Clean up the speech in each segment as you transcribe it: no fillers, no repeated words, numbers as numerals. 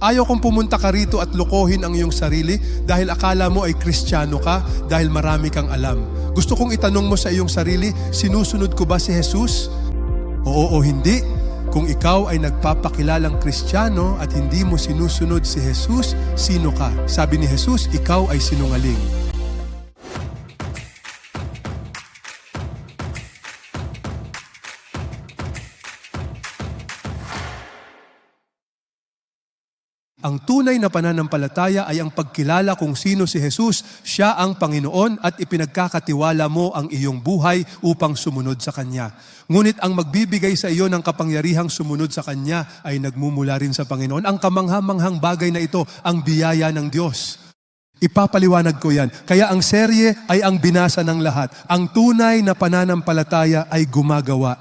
Ayaw kong pumunta ka rito at lokohin ang iyong sarili dahil akala mo ay Kristiyano ka dahil marami kang alam. Gusto kong itanong mo sa iyong sarili, sinusunod ko ba si Jesus? Oo o hindi? Kung ikaw ay nagpapakilalang Kristiyano at hindi mo sinusunod si Jesus, sino ka? Sabi ni Jesus, ikaw ay sinungaling. Ang tunay na pananampalataya ay ang pagkilala kung sino si Jesus, siya ang Panginoon at ipinagkakatiwala mo ang iyong buhay upang sumunod sa Kanya. Ngunit ang magbibigay sa iyo ng kapangyarihang sumunod sa Kanya ay nagmumula rin sa Panginoon. Ang kamangha-manghang bagay na ito, ang biyaya ng Diyos. Ipapaliwanag ko yan. Kaya ang serye ay ang binasa ng lahat. Ang tunay na pananampalataya ay gumagawa.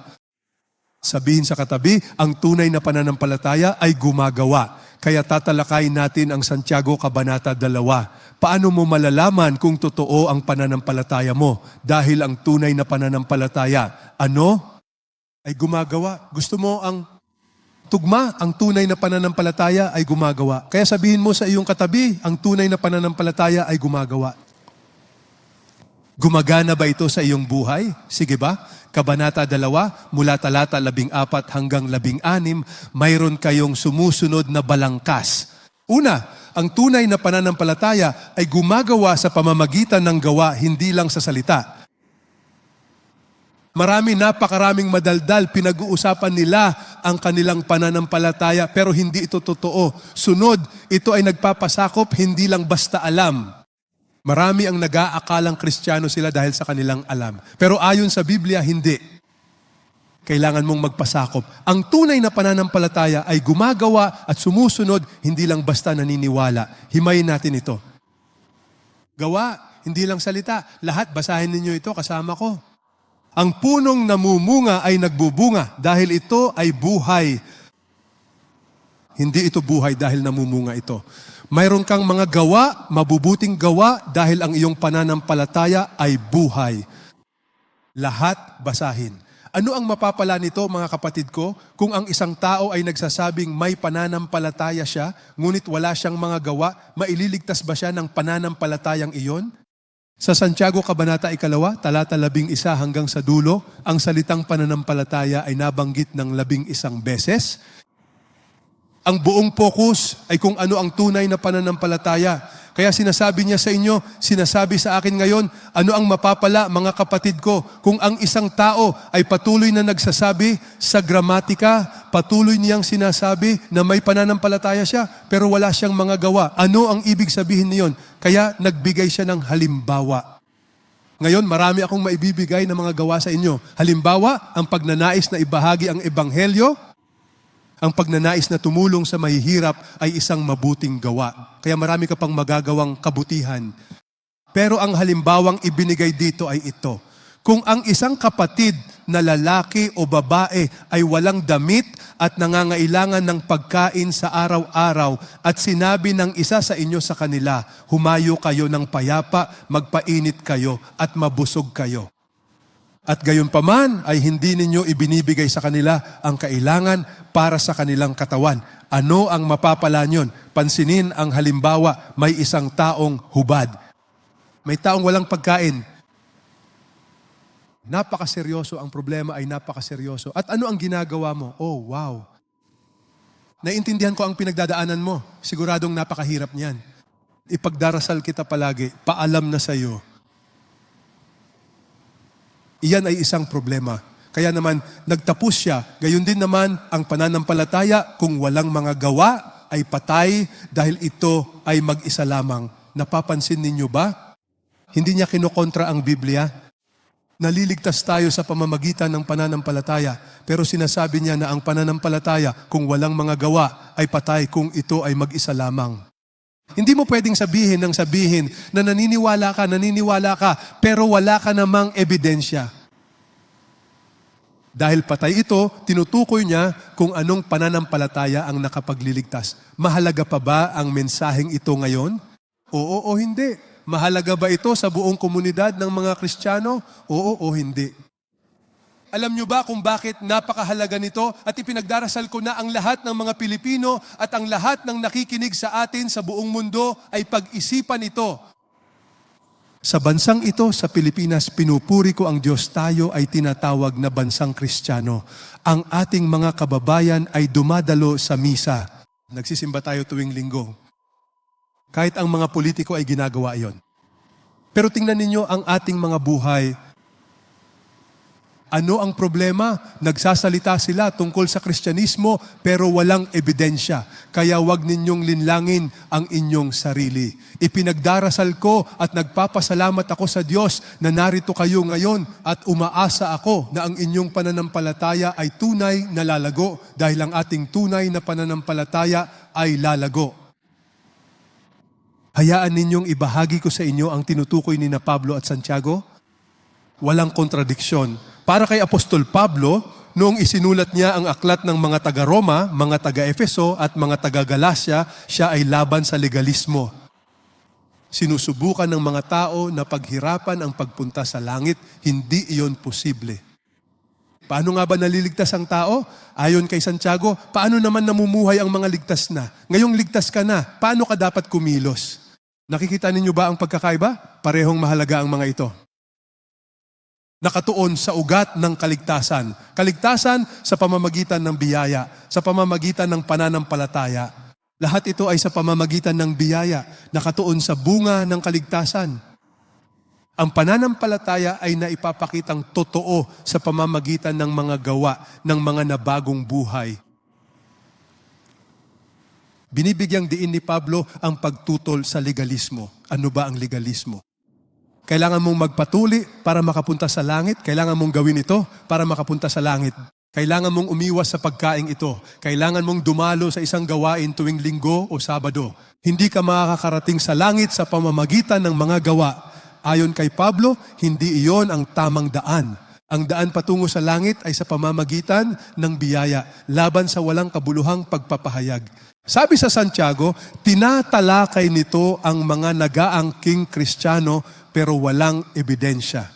Sabihin sa katabi, ang tunay na pananampalataya ay gumagawa. Kaya tatalakayin natin ang Santiago Kabanata 2. Paano mo malalaman kung totoo ang pananampalataya mo? Dahil ang tunay na pananampalataya, ay gumagawa. Gusto mo ang tugma, ang tunay na pananampalataya ay gumagawa. Kaya sabihin mo sa iyong katabi, ang tunay na pananampalataya ay gumagawa. Gumagana ba ito sa iyong buhay? Sige ba? Kabanata 2, mula talata 14 hanggang 16, mayroon kayong sumusunod na balangkas. Una, ang tunay na pananampalataya ay gumagawa sa pamamagitan ng gawa, hindi lang sa salita. Napakaraming madaldal, pinag-uusapan nila ang kanilang pananampalataya, pero hindi ito totoo. Sunod, ito ay nagpapasakop, hindi lang basta alam. Marami ang nag-aakalang Kristiyano sila dahil sa kanilang alam. Pero ayon sa Biblia, hindi. Kailangan mong magpasakop. Ang tunay na pananampalataya ay gumagawa at sumusunod, hindi lang basta naniniwala. Himayin natin ito. Gawa, hindi lang salita. Lahat, basahin ninyo ito kasama ko. Ang punong namumunga ay nagbubunga dahil ito ay buhay. Hindi ito buhay dahil namumunga ito. Mayroon kang mga gawa, mabubuting gawa dahil ang iyong pananampalataya ay buhay. Lahat basahin. Ano ang mapapala nito, mga kapatid ko, kung ang isang tao ay nagsasabing may pananampalataya siya, ngunit wala siyang mga gawa, maililigtas ba siya ng pananampalatayang iyon? Sa Santiago Kabanata 2, talata 11 hanggang sa dulo, ang salitang pananampalataya ay nabanggit ng 11 beses. Ang buong focus ay kung ano ang tunay na pananampalataya. Kaya sinasabi niya sa inyo, sinasabi sa akin ngayon, ano ang mapapala, mga kapatid ko, kung ang isang tao ay patuloy na nagsasabi sa gramatika, patuloy niyang sinasabi na may pananampalataya siya, pero wala siyang mga gawa. Ano ang ibig sabihin niyon? Kaya nagbigay siya ng halimbawa. Ngayon, marami akong maibibigay na mga gawa sa inyo. Halimbawa, ang pagnanais na ibahagi ang ebanghelyo, ang pagnanais na tumulong sa mahihirap ay isang mabuting gawa. Kaya marami ka pang magagawang kabutihan. Pero ang halimbawang ibinigay dito ay ito. Kung ang isang kapatid na lalaki o babae ay walang damit at nangangailangan ng pagkain sa araw-araw at sinabi ng isa sa inyo sa kanila, humayo kayo ng payapa, magpainit kayo at mabusog kayo. At gayon paman ay hindi ninyo ibinibigay sa kanila ang kailangan para sa kanilang katawan. Ano ang mapapala nyon? Pansinin ang halimbawa, may isang taong hubad. May taong walang pagkain. Napakaseryoso, ang problema ay napakaseryoso. At ano ang ginagawa mo? Oh, wow. Naintindihan ko ang pinagdadaanan mo. Siguradong napakahirap niyan. Ipagdarasal kita palagi, paalam na sa iyo. Iyan ay isang problema. Kaya naman, nagtapos siya. Gayon din naman, ang pananampalataya, kung walang mga gawa, ay patay dahil ito ay mag-isa lamang. Napapansin ninyo ba? Hindi niya kinokontra ang Biblia. Naliligtas tayo sa pamamagitan ng pananampalataya. Pero sinasabi niya na ang pananampalataya, kung walang mga gawa, ay patay kung ito ay mag-isa lamang. Hindi mo pwedeng sabihin na naniniwala ka, pero wala ka namang ebidensya. Dahil patay ito, tinutukoy niya kung anong pananampalataya ang nakapagliligtas. Mahalaga pa ba ang mensaheng ito ngayon? Oo o hindi. Mahalaga ba ito sa buong komunidad ng mga Kristiyano? Oo o hindi. Alam nyo ba kung bakit napakahalaga nito? At ipinagdarasal ko na ang lahat ng mga Pilipino at ang lahat ng nakikinig sa atin sa buong mundo ay pag-isipan ito. Sa bansang ito, sa Pilipinas, pinupuri ko ang Diyos, tayo ay tinatawag na bansang Kristiyano. Ang ating mga kababayan ay dumadalo sa misa. Nagsisimba tayo tuwing linggo. Kahit ang mga politiko ay ginagawa iyon. Pero tingnan ninyo ang ating mga buhay. Ano ang problema? Nagsasalita sila tungkol sa Kristyanismo pero walang ebidensya. Kaya wag ninyong linlangin ang inyong sarili. Ipinagdarasal ko at nagpapasalamat ako sa Diyos na narito kayo ngayon at umaasa ako na ang inyong pananampalataya ay tunay na lalago dahil ang ating tunay na pananampalataya ay lalago. Hayaan ninyong ibahagi ko sa inyo ang tinutukoy ni na Pablo at Santiago. Walang kontradiksyon. Para kay Apostol Pablo, noong isinulat niya ang aklat ng mga taga-Roma, mga taga-Efeso at mga taga-Galacia, siya ay laban sa legalismo. Sinusubukan ng mga tao na paghirapan ang pagpunta sa langit, hindi iyon posible. Paano nga ba naliligtas ang tao? Ayon kay Santiago, paano naman namumuhay ang mga ligtas na? Ngayong ligtas ka na, paano ka dapat kumilos? Nakikita ninyo ba ang pagkakaiba? Parehong mahalaga ang mga ito. Nakatuon sa ugat ng kaligtasan. Kaligtasan sa pamamagitan ng biyaya, sa pamamagitan ng pananampalataya. Lahat ito ay sa pamamagitan ng biyaya, nakatuon sa bunga ng kaligtasan. Ang pananampalataya ay naipapakitang totoo sa pamamagitan ng mga gawa ng mga nabagong buhay. Binibigyang diin ni Pablo ang pagtutol sa legalismo. Ano ba ang legalismo? Kailangan mong magpatuli para makapunta sa langit. Kailangan mong gawin ito para makapunta sa langit. Kailangan mong umiwas sa pagkain ito. Kailangan mong dumalo sa isang gawain tuwing linggo o sabado. Hindi ka makakarating sa langit sa pamamagitan ng mga gawa. Ayon kay Pablo, hindi iyon ang tamang daan. Ang daan patungo sa langit ay sa pamamagitan ng biyaya, laban sa walang kabuluhang pagpapahayag. Sabi sa Santiago, tinatalakay nito ang mga nag-aangking Kristiyano pero walang ebidensya.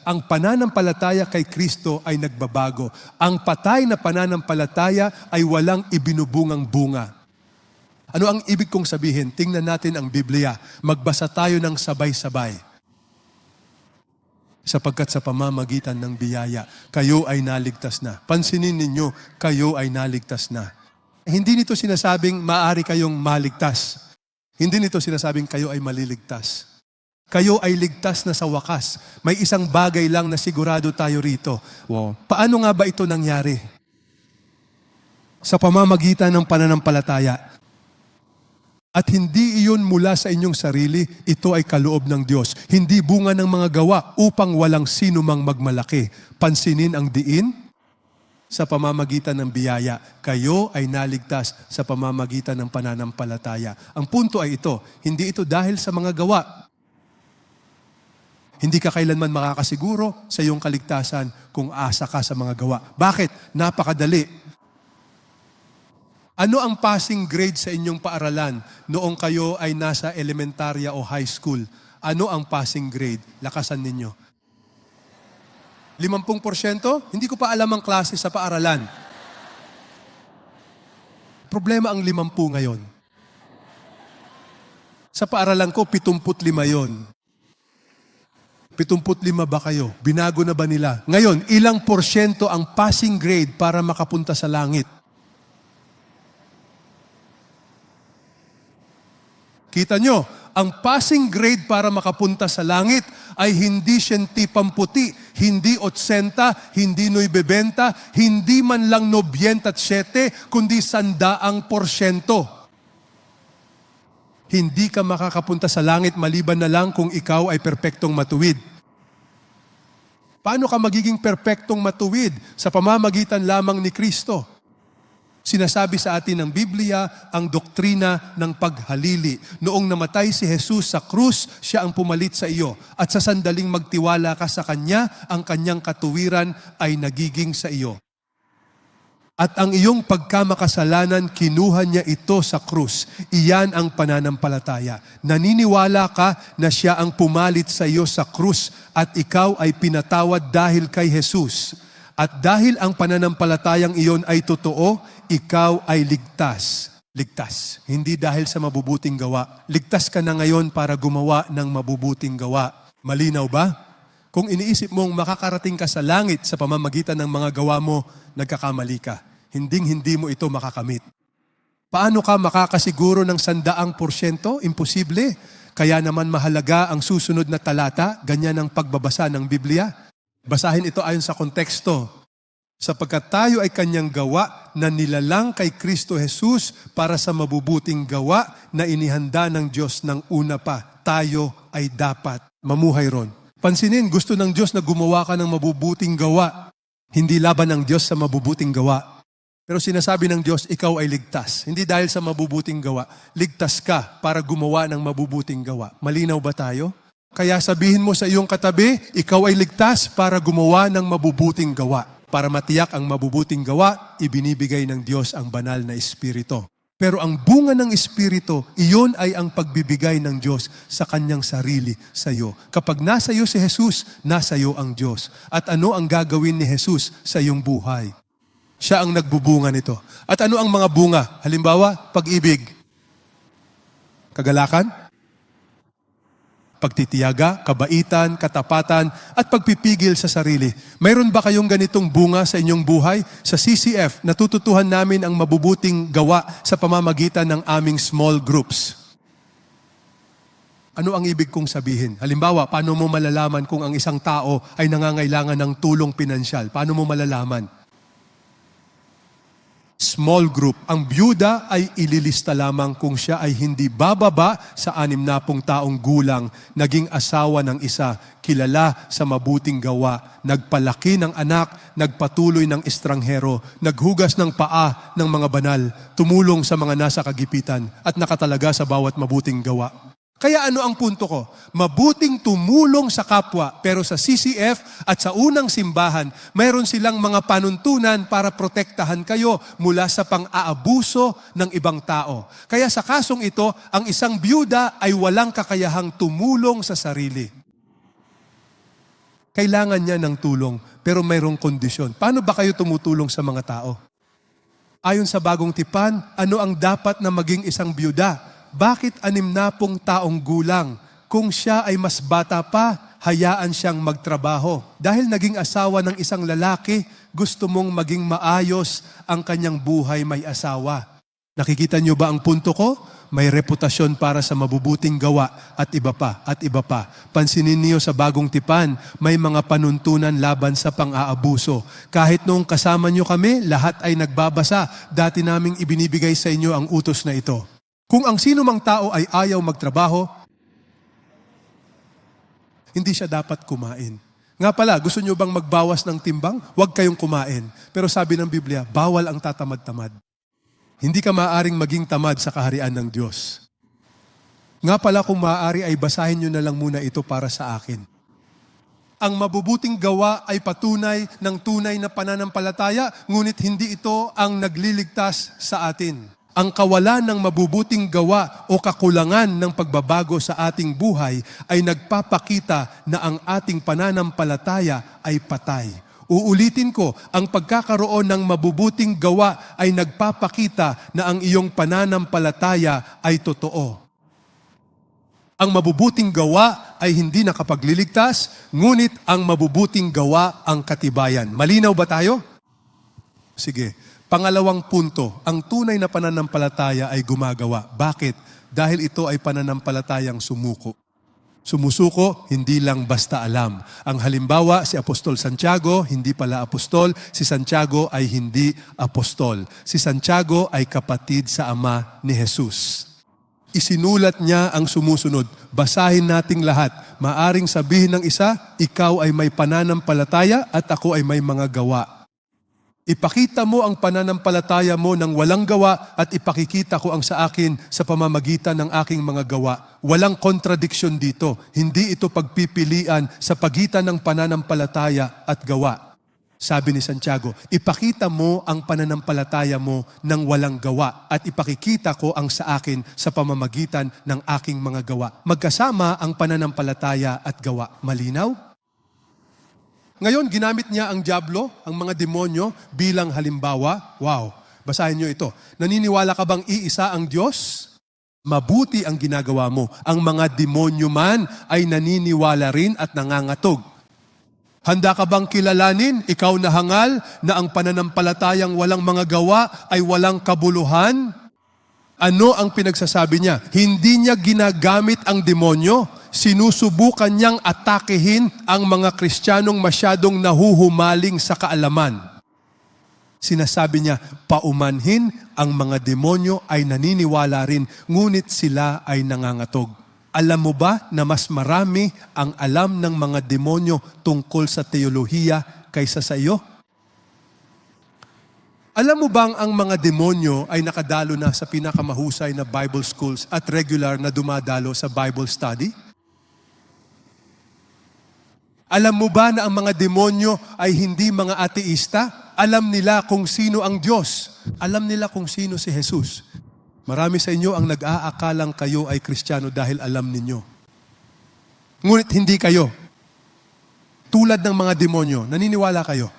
Ang pananampalataya kay Kristo ay nagbabago. Ang patay na pananampalataya ay walang ibinubungang bunga. Ano ang ibig kong sabihin? Tingnan natin ang Biblia. Magbasa tayo ng sabay-sabay. Sapagkat sa pamamagitan ng biyaya, kayo ay naligtas na. Pansinin ninyo, kayo ay naligtas na. Hindi nito sinasabing maaari kayong maligtas. Hindi nito sinasabing kayo ay maliligtas. Kayo ay ligtas na sa wakas. May isang bagay lang na sigurado tayo rito. Wow. Paano nga ba ito nangyari? Sa pamamagitan ng pananampalataya. At hindi iyon mula sa inyong sarili, ito ay kaloob ng Diyos. Hindi bunga ng mga gawa upang walang sino mang magmalaki. Pansinin ang diin sa pamamagitan ng biyaya. Kayo ay naligtas sa pamamagitan ng pananampalataya. Ang punto ay ito, hindi ito dahil sa mga gawa. Hindi ka kailanman makakasiguro sa iyong kaligtasan kung asa ka sa mga gawa. Bakit? Napakadali. Ano ang passing grade sa inyong paaralan noong kayo ay nasa elementarya o high school? Ano ang passing grade? Lakasan ninyo. 50%? Hindi ko pa alam ang klase sa paaralan. Problema ang 50 ngayon. Sa paaralan ko, 75 yon. 75 ba kayo? Binago na ba nila? Ngayon, ilang porsyento ang passing grade para makapunta sa langit? Kita nyo, ang passing grade para makapunta sa langit ay hindi 100 puti, hindi 80, hindi 90, hindi man lang 97, kundi 100%. Hindi ka makakapunta sa langit maliban na lang kung ikaw ay perpektong matuwid. Paano ka magiging perpektong matuwid? Sa pamamagitan lamang ni Kristo. Sinasabi sa atin ng Biblia ang doktrina ng paghalili. Noong namatay si Jesus sa krus, siya ang pumalit sa iyo. At sa sandaling magtiwala ka sa Kanya, ang Kanyang katuwiran ay nagiging sa iyo. At ang iyong pagkamakasalanan, kinuha niya ito sa krus. Iyan ang pananampalataya. Naniniwala ka na siya ang pumalit sa iyo sa krus at ikaw ay pinatawad dahil kay Jesus. At dahil ang pananampalatayang iyon ay totoo, ikaw ay ligtas. Ligtas. Hindi dahil sa mabubuting gawa. Ligtas ka na ngayon para gumawa ng mabubuting gawa. Malinaw ba? Kung iniisip mong makakarating ka sa langit sa pamamagitan ng mga gawa mo, nagkakamali ka. Hinding-hindi mo ito makakamit. Paano ka makakasiguro ng 100%? Imposible. Kaya naman mahalaga ang susunod na talata, ganyan ang pagbabasa ng Biblia. Basahin ito ayon sa konteksto. Sapagkat tayo ay kanyang gawa na nilalang kay Kristo Jesus para sa mabubuting gawa na inihanda ng Diyos ng una pa. Tayo ay dapat mamuhay ron. Pansinin, gusto ng Diyos na gumawa ka ng mabubuting gawa. Hindi laban ng Diyos sa mabubuting gawa. Pero sinasabi ng Diyos, ikaw ay ligtas. Hindi dahil sa mabubuting gawa. Ligtas ka para gumawa ng mabubuting gawa. Malinaw ba tayo? Kaya sabihin mo sa iyong katabi, ikaw ay ligtas para gumawa ng mabubuting gawa. Para matiyak ang mabubuting gawa, ibinibigay ng Diyos ang banal na Espiritu. Pero ang bunga ng Espiritu, iyon ay ang pagbibigay ng Diyos sa kanyang sarili sa iyo. Kapag nasa iyo si Jesus, nasa iyo ang Diyos. At ano ang gagawin ni Jesus sa iyong buhay? Siya ang nagbubunga nito. At ano ang mga bunga? Halimbawa, pag-ibig, kagalakan, pagtitiyaga, kabaitan, katapatan, at pagpipigil sa sarili. Mayroon ba kayong ganitong bunga sa inyong buhay? Sa CCF, natututuhan namin ang mabubuting gawa sa pamamagitan ng aming small groups. Ano ang ibig kong sabihin? Halimbawa, paano mo malalaman kung ang isang tao ay nangangailangan ng tulong pinansyal? Paano mo malalaman? Small group. Ang byuda ay ililista lamang kung siya ay hindi bababa sa 60 taong gulang, naging asawa ng isa, kilala sa mabuting gawa, nagpalaki ng anak, nagpatuloy ng estranghero, naghugas ng paa ng mga banal, tumulong sa mga nasa kagipitan, at nakatalaga sa bawat mabuting gawa. Kaya ano ang punto ko? Mabuting tumulong sa kapwa, pero sa CCF at sa unang simbahan, mayroon silang mga panuntunan para protektahan kayo mula sa pang-aabuso ng ibang tao. Kaya sa kasong ito, ang isang byuda ay walang kakayahang tumulong sa sarili. Kailangan niya ng tulong, pero mayroong kondisyon. Paano ba kayo tumutulong sa mga tao? Ayon sa bagong tipan, ano ang dapat na maging isang byuda? Bakit 60 taong gulang? Kung siya ay mas bata pa, hayaan siyang magtrabaho. Dahil naging asawa ng isang lalaki, gusto mong maging maayos ang kanyang buhay may asawa. Nakikita niyo ba ang punto ko? May reputasyon para sa mabubuting gawa at iba pa, at iba pa. Pansinin niyo sa bagong tipan, may mga panuntunan laban sa pang-aabuso. Kahit noong kasama niyo kami, lahat ay nagbabasa. Dati naming ibinibigay sa inyo ang utos na ito. Kung ang sino mang tao ay ayaw magtrabaho, hindi siya dapat kumain. Nga pala, gusto nyo bang magbawas ng timbang? Huwag kayong kumain. Pero sabi ng Biblia, bawal ang tatamad-tamad. Hindi ka maaaring maging tamad sa kaharian ng Diyos. Nga pala, kung maaari ay basahin nyo na lang muna ito para sa akin. Ang mabubuting gawa ay patunay ng tunay na pananampalataya, ngunit hindi ito ang nagliligtas sa atin. Ang kawalan ng mabubuting gawa o kakulangan ng pagbabago sa ating buhay ay nagpapakita na ang ating pananampalataya ay patay. Uulitin ko, ang pagkakaroon ng mabubuting gawa ay nagpapakita na ang iyong pananampalataya ay totoo. Ang mabubuting gawa ay hindi nakapagliligtas, ngunit ang mabubuting gawa ang katibayan. Malinaw ba tayo? Sige. Pangalawang punto, ang tunay na pananampalataya ay gumagawa. Bakit? Dahil ito ay pananampalatayang sumuko. Sumusuko, hindi lang basta alam. Ang halimbawa, si Apostol Santiago, hindi pala apostol. Si Santiago ay hindi apostol. Si Santiago ay kapatid sa ama ni Jesus. Isinulat niya ang sumusunod. Basahin nating lahat. Maaring sabihin ng isa, ikaw ay may pananampalataya at ako ay may mga gawa. Ipakita mo ang pananampalataya mo ng walang gawa at ipakikita ko ang sa akin sa pamamagitan ng aking mga gawa. Walang kontradiksyon dito. Hindi ito pagpipilian sa pagitan ng pananampalataya at gawa. Sabi ni Santiago, ipakita mo ang pananampalataya mo ng walang gawa at ipakikita ko ang sa akin sa pamamagitan ng aking mga gawa. Magkasama ang pananampalataya at gawa. Malinaw? Ngayon, ginamit niya ang dyablo, ang mga demonyo bilang halimbawa. Wow, basahin niyo ito. Naniniwala ka bang iisa ang Diyos? Mabuti ang ginagawa mo. Ang mga demonyo man ay naniniwala rin at nangangatog. Handa ka bang kilalanin, ikaw na hangal, na ang pananampalatayang walang mga gawa ay walang kabuluhan? Ano ang pinagsasabi niya? Hindi niya ginagamit ang demonyo. Sinusubukan niyang atakehin ang mga Kristiyanong masyadong nahuhumaling sa kaalaman. Sinasabi niya, paumanhin ang mga demonyo ay naniniwala rin, ngunit sila ay nangangatog. Alam mo ba na mas marami ang alam ng mga demonyo tungkol sa teolohiya kaysa sa iyo? Alam mo bang ang mga demonyo ay nakadalo na sa pinakamahusay na Bible schools at regular na dumadalo sa Bible study? Alam mo ba na ang mga demonyo ay hindi mga ateista? Alam nila kung sino ang Diyos. Alam nila kung sino si Jesus. Marami sa inyo ang nag-aakalang kayo ay Kristiyano dahil alam ninyo. Ngunit hindi kayo. Tulad ng mga demonyo, naniniwala kayo.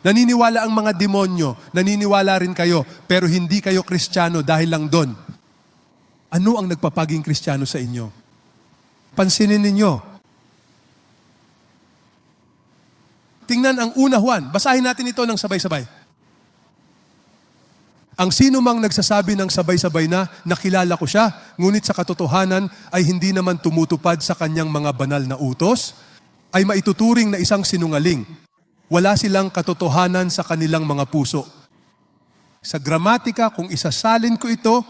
Naniniwala ang mga demonyo, naniniwala rin kayo, pero hindi kayo Kristiyano dahil lang doon. Ano ang nagpapaging Kristiyano sa inyo? Pansinin ninyo. Tingnan ang una Juan. Basahin natin ito ng sabay-sabay. Ang sino mang nagsasabi ng sabay-sabay na nakilala ko siya, ngunit sa katotohanan ay hindi naman tumutupad sa kanyang mga banal na utos, ay maituturing na isang sinungaling. Wala silang katotohanan sa kanilang mga puso. Sa gramatika, kung isasalin ko ito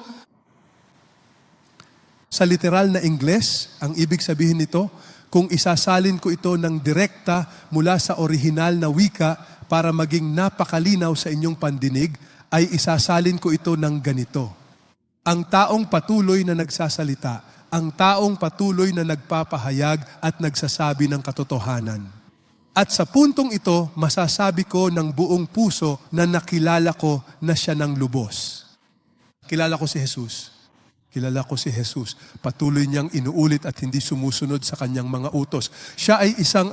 sa literal na Ingles, ang ibig sabihin nito, kung isasalin ko ito ng direkta mula sa orihinal na wika para maging napakalinaw sa inyong pandinig, ay isasalin ko ito ng ganito. Ang taong patuloy na nagsasalita, ang taong patuloy na nagpapahayag at nagsasabi ng katotohanan. At sa puntong ito, masasabi ko ng buong puso na nakilala ko na siya ng lubos. Kilala ko si Jesus. Kilala ko si Jesus. Patuloy niyang inuulit at hindi sumusunod sa kanyang mga utos. Siya ay isang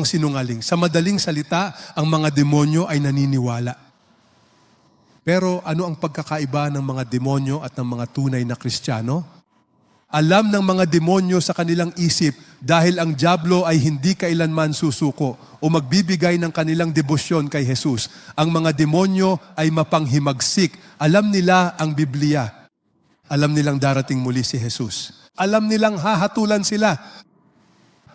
sinungaling. Sa madaling salita, ang mga demonyo ay naniniwala. Pero ano ang pagkakaiba ng mga demonyo at ng mga tunay na Kristiyano? Alam ng mga demonyo sa kanilang isip dahil ang dyablo ay hindi kailanman susuko o magbibigay ng kanilang debosyon kay Jesus. Ang mga demonyo ay mapanghimagsik. Alam nila ang Biblia. Alam nilang darating muli si Jesus. Alam nilang hahatulan sila.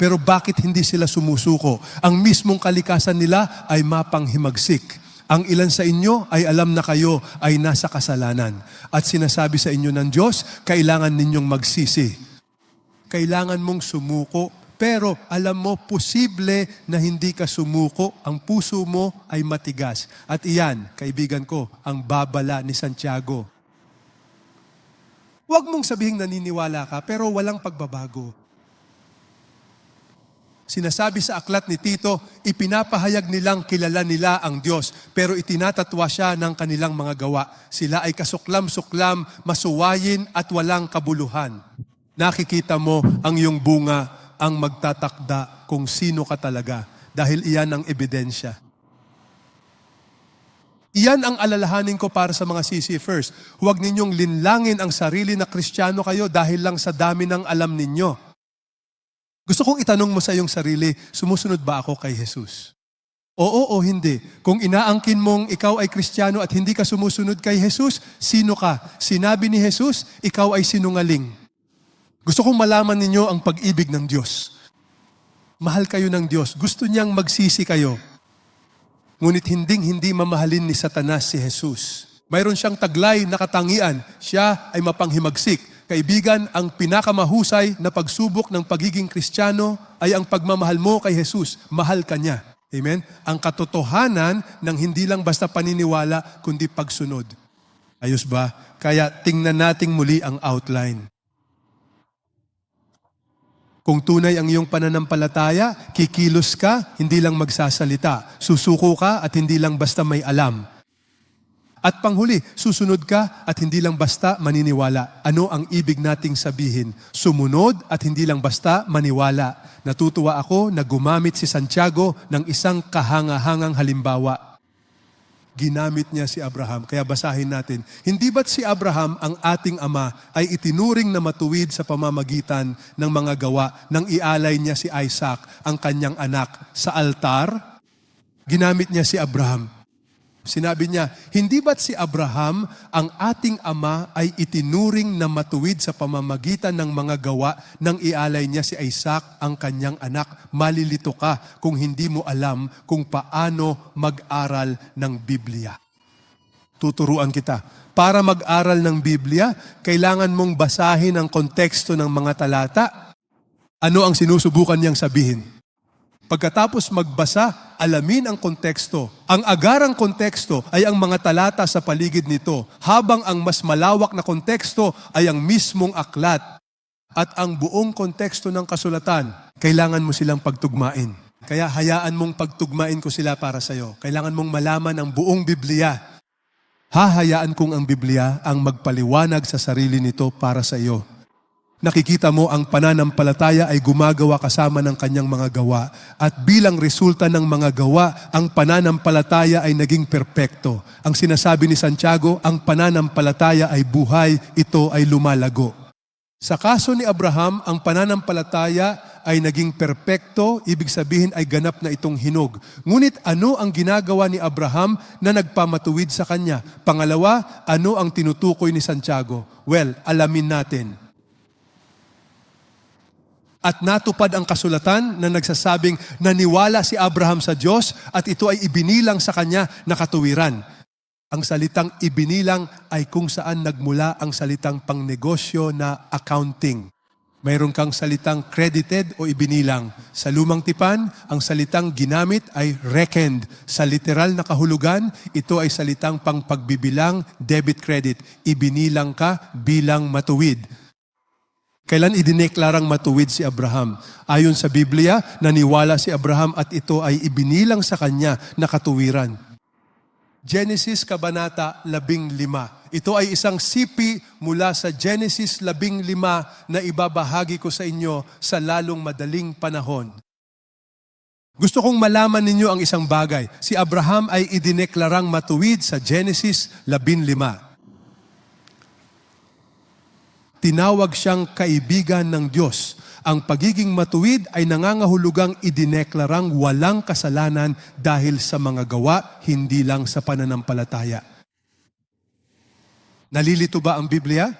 Pero bakit hindi sila sumusuko? Ang mismong kalikasan nila ay mapanghimagsik. Ang ilan sa inyo ay alam na kayo ay nasa kasalanan. At sinasabi sa inyo ng Diyos, kailangan ninyong magsisi. Kailangan mong sumuko. Pero alam mo, posible na hindi ka sumuko. Ang puso mo ay matigas. At iyan, kaibigan ko, ang babala ni Santiago. Huwag mong sabihing naniniwala ka, pero walang pagbabago. Sinasabi sa aklat ni Tito, ipinapahayag nilang kilala nila ang Diyos, pero itinatatwa siya ng kanilang mga gawa. Sila ay kasuklam-suklam, masuwayin at walang kabuluhan. Nakikita mo ang iyong bunga ang magtatakda kung sino ka talaga, dahil iyan ang ebidensya. Iyan ang alalahanin ko para sa mga CC First. Huwag ninyong linlangin ang sarili na Kristiyano kayo dahil lang sa dami ng alam ninyo. Gusto kong itanong mo sa iyong sarili, sumusunod ba ako kay Jesus? Oo o hindi. Kung inaangkin mong ikaw ay Kristiyano at hindi ka sumusunod kay Jesus, sino ka? Sinabi ni Jesus, ikaw ay sinungaling. Gusto kong malaman ninyo ang pag-ibig ng Diyos. Mahal kayo ng Diyos. Gusto niyang magsisi kayo. Ngunit hindi mamahalin ni Satanas si Jesus. Mayroon siyang taglay na katangian. Siya ay mapanghimagsik. Kaibigan, ang pinakamahusay na pagsubok ng pagiging Kristiyano ay ang pagmamahal mo kay Jesus. Mahal ka niya. Amen? Ang katotohanan ng hindi lang basta paniniwala, kundi pagsunod. Ayos ba? Kaya tingnan nating muli ang outline. Kung tunay ang iyong pananampalataya, kikilos ka, hindi lang magsasalita. Susuko ka at hindi lang basta may alam. At panghuli, susunod ka at hindi lang basta maniniwala. Ano ang ibig nating sabihin? Sumunod at hindi lang basta maniwala. Natutuwa ako na gumamit si Santiago ng isang kahanga-hangang halimbawa. Ginamit niya si Abraham. Kaya basahin natin. Hindi ba't si Abraham ang ating ama ay itinuring na matuwid sa pamamagitan ng mga gawa nang ialay niya si Isaac, ang kanyang anak, sa altar? Ginamit niya si Abraham. Sinabi niya, hindi ba't si Abraham ang ating ama ay itinuring na matuwid sa pamamagitan ng mga gawa nang ialay niya si Isaac, ang kanyang anak? Malilito ka kung hindi mo alam kung paano mag-aral ng Biblia. Tuturuan kita. Para mag-aral ng Biblia, kailangan mong basahin ang konteksto ng mga talata. Ano ang sinusubukan niyang sabihin? Pagkatapos magbasa, alamin ang konteksto. Ang agarang konteksto ay ang mga talata sa paligid nito, habang ang mas malawak na konteksto ay ang mismong aklat. At ang buong konteksto ng kasulatan, kailangan mo silang pagtugmain. Kaya hayaan mong pagtugmain ko sila para sa iyo. Kailangan mong malaman ang buong Biblia. Hahayaan kong ang Biblia ang magpaliwanag sa sarili nito para sa iyo. Nakikita mo ang pananampalataya ay gumagawa kasama ng kanyang mga gawa. At bilang resulta ng mga gawa, ang pananampalataya ay naging perpekto. Ang sinasabi ni Santiago, ang pananampalataya ay buhay, ito ay lumalago. Sa kaso ni Abraham, ang pananampalataya ay naging perpekto, ibig sabihin ay ganap na itong hinog. Ngunit ano ang ginagawa ni Abraham na nagpamatuwid sa kanya? Pangalawa, ano ang tinutukoy ni Santiago? Well, alamin natin. At natupad ang kasulatan na nagsasabing naniwala si Abraham sa Diyos at ito ay ibinilang sa kanya na katuwiran. Ang salitang ibinilang ay kung saan nagmula ang salitang pangnegosyo na accounting. Mayroon kang salitang credited o ibinilang. Sa lumang tipan, ang salitang ginamit ay reckoned. Sa literal na kahulugan, ito ay salitang pangpagbibilang, debit credit. Ibinilang ka bilang matuwid. Kailan idineklarang matuwid si Abraham? Ayon sa Biblia, naniwala si Abraham at ito ay ibinilang sa kanya na katuwiran. Genesis Kabanata 15. Ito ay isang sipi mula sa Genesis 15 na ibabahagi ko sa inyo sa lalong madaling panahon. Gusto kong malaman ninyo ang isang bagay. Si Abraham ay idineklarang matuwid sa Genesis 15. Tinawag siyang kaibigan ng Diyos. Ang pagiging matuwid ay nangangahulugang idineklarang walang kasalanan dahil sa mga gawa, hindi lang sa pananampalataya. Nalilito ba ang Biblia?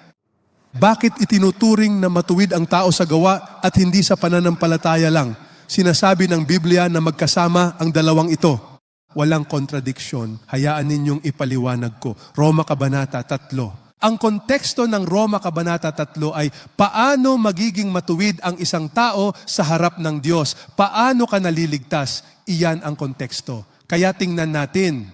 Bakit itinuturing na matuwid ang tao sa gawa at hindi sa pananampalataya lang? Sinasabi ng Biblia na magkasama ang dalawang ito. Walang kontradiksyon. Hayaan ninyong ipaliwanag ko. Roma Kabanata 3. Ang konteksto ng Roma Kabanata 3 ay paano magiging matuwid ang isang tao sa harap ng Diyos. Paano ka naliligtas? Iyan ang konteksto. Kaya tingnan natin.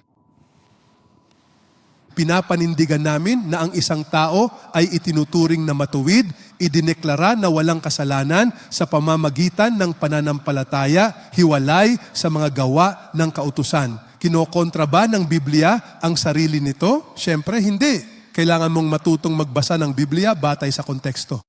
Pinapanindigan namin na ang isang tao ay itinuturing na matuwid, idineklara na walang kasalanan sa pamamagitan ng pananampalataya, hiwalay sa mga gawa ng kautusan. Kinokontra ba ng Biblia ang sarili nito? Siyempre, hindi. Kailangan mong matutong magbasa ng Biblia batay sa konteksto.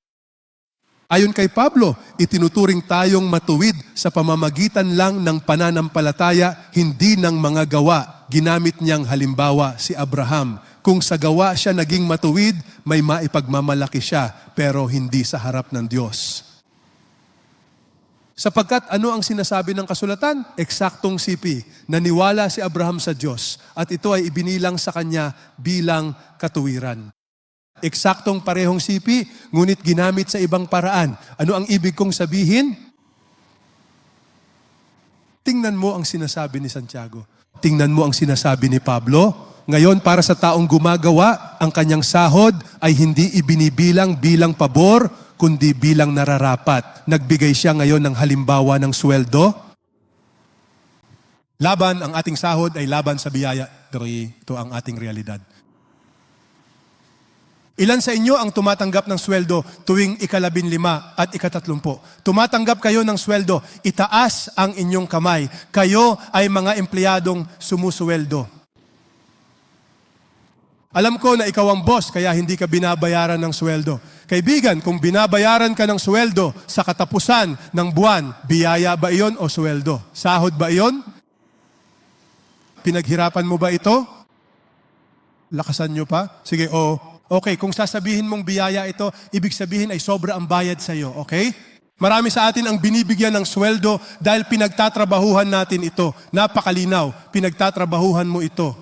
Ayon kay Pablo, itinuturing tayong matuwid sa pamamagitan lang ng pananampalataya, hindi ng mga gawa. Ginamit niyang halimbawa si Abraham. Kung sa gawa siya naging matuwid, may maipagmamalaki siya, pero hindi sa harap ng Diyos. Sapagkat ano ang sinasabi ng kasulatan? Eksaktong sipi. Naniwala si Abraham sa Diyos at ito ay ibinilang sa kanya bilang katuwiran. Eksaktong parehong sipi, ngunit ginamit sa ibang paraan. Ano ang ibig kong sabihin? Tingnan mo ang sinasabi ni Santiago. Tingnan mo ang sinasabi ni Pablo. Ngayon, para sa taong gumagawa, ang kanyang sahod ay hindi ibinibilang bilang pabor, kundi bilang nararapat. Nagbigay siya ngayon ng halimbawa ng sweldo. Laban, ang ating sahod ay laban sa biyaya. Pero ito ang ating realidad. Ilan sa inyo ang tumatanggap ng sweldo tuwing ika-15 at ika-30? Tumatanggap kayo ng sweldo, itaas ang inyong kamay. Kayo ay mga empleyadong sumusuweldo. Alam ko na ikaw ang boss, kaya hindi ka binabayaran ng sweldo. Kaibigan, kung binabayaran ka ng sweldo sa katapusan ng buwan, biyaya ba iyon o sweldo? Sahod ba iyon? Pinaghirapan mo ba ito? Lakasan nyo pa? Sige, okay, kung sasabihin mong biyaya ito, ibig sabihin ay sobra ang bayad sa iyo, okay? Marami sa atin ang binibigyan ng sweldo dahil pinagtatrabahuhan natin ito. Napakalinaw, pinagtatrabahuhan mo ito.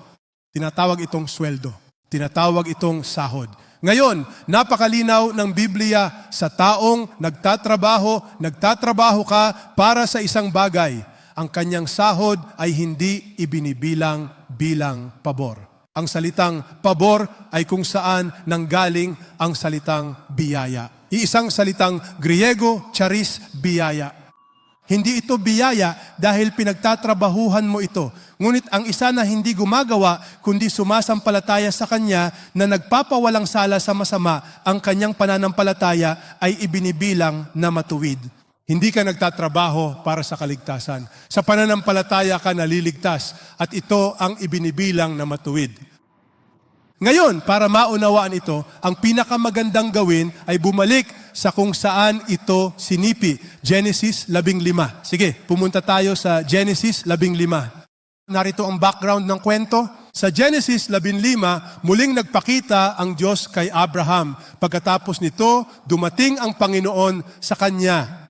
Tinatawag itong sweldo. Tinatawag itong sahod. Ngayon, napakalinaw ng Biblia sa taong nagtatrabaho ka para sa isang bagay. Ang kanyang sahod ay hindi ibinibilang bilang pabor. Ang salitang pabor ay kung saan nanggaling ang salitang biyaya. Iisang salitang Griego, charis, biyaya. Hindi ito biyaya dahil pinagtatrabahuhan mo ito. Ngunit ang isa na hindi gumagawa, kundi sumasampalataya sa Kanya na nagpapawalang sala sa masama, ang Kanyang pananampalataya ay ibinibilang na matuwid. Hindi ka nagtatrabaho para sa kaligtasan. Sa pananampalataya ka naliligtas at ito ang ibinibilang na matuwid. Ngayon, para maunawaan ito, ang pinakamagandang gawin ay bumalik sa kung saan ito sinipi. Genesis 15. Sige, pumunta tayo sa Genesis 15. Narito ang background ng kwento. Sa Genesis 15, muling nagpakita ang Diyos kay Abraham. Pagkatapos nito, dumating ang Panginoon sa kanya.